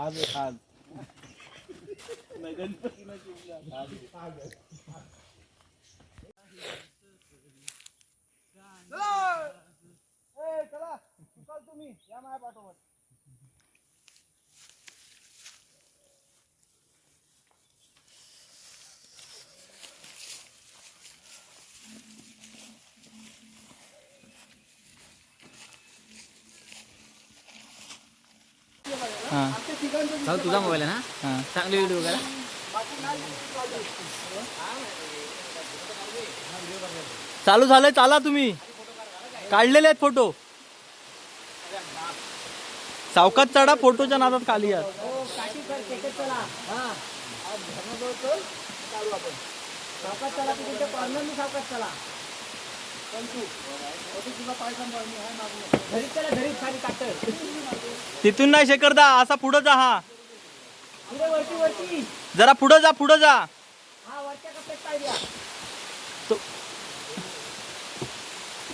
खाज खाज गणपतीला चला चला तुम्ही या माझ्या पाठोपाठ. हां तुझा मोबाईल आहे ना. हां चांगली व्हिडिओ करा. चालू झालंय, चाला तुम्ही. काढलेले आहेत फोटो. सावकाश चढा, फोटोच्या नादात खाली या. तिथून नाही शेखरदा, असा पुढं जा. हा जरा पुढं जा, पुढं जा.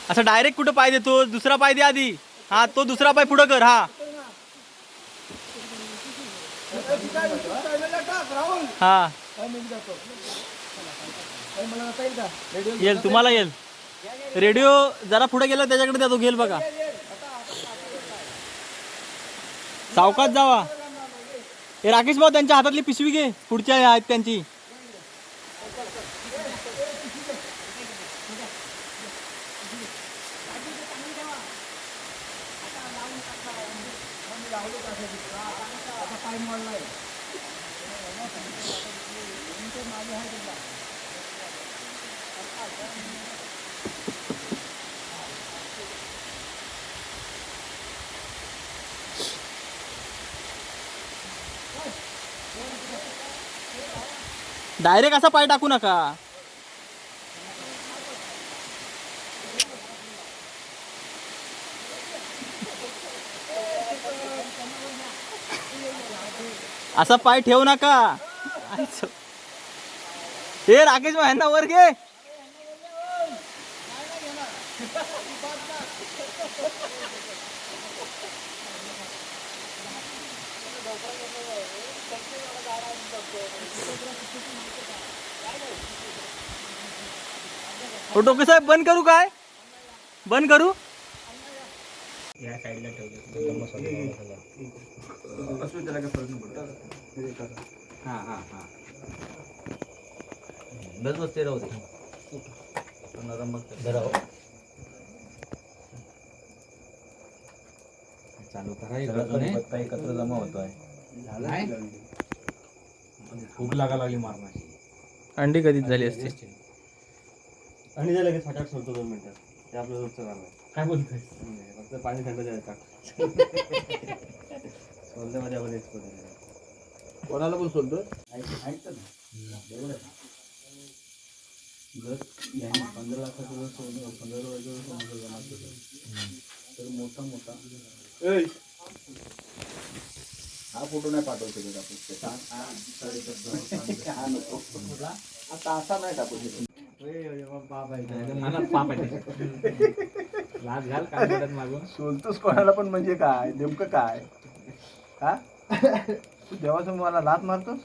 असं डायरेक्ट कुठं पाय देतो, दुसरा पाय दे आधी. हा तो दुसरा पाय पुढं कर. हा हा येईल तुम्हाला, येईल. रेडिओ जरा पुढे गेला त्याच्याकडे द्या, तो घेईल बघा. सावकाश जावा. हे राकेश भाऊ त्यांच्या हातातली पिशवी घे, पुढच्या आहेत त्यांची. डायरेक्ट असा पाय टाकू नका. असा पाय ठेवू नका. हे राकेश भाई यांना वर घे. फोटो कसं आहे, बंद करू काय, बंद करू. या साईडला ठेवतो. हां हां हां बस बसते राहू दे. चालू करा. एकत्र जमा होतोय. भूक लागा लागली मारण्याची. अंडी कधीच झाली असते. आणि झालं की फटाक सोडतो 2 मिनिटात. ते आपलं रोजचं काम आहे. काय बोलतोय. फक्त पाणी थंड द्यायचं. सोलण्यामध्ये आपण एक्सपर्ट आहे. कोणाला पण सोलतो. ऐकतं ना जर यांनी 15 लाखाचं जर सोडलं, 15 वर्षाचं सोनं जमा केलं तर मोठा हा फोटो नाही पाठवू शकत आपण. हा नको आता असा नाही टाकू शकत. मला पाप आहे. लाज घाल काय मागून. सोलतोस कोणाला पण म्हणजे काय नेमकं काय. हा तू देवासमोर मला लात मारतोस.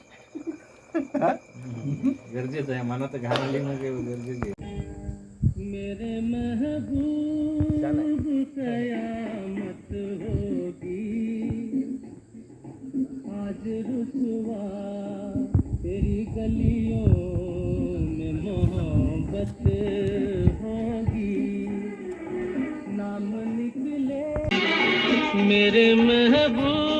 गरजेचं आहे. मनात घालली मग गरजेचं आहे. मेरे महबूब कयामत होगी आज रुसवा तेरी गलियों में मोहब्बत होगी नाम निकले मेरे महबूब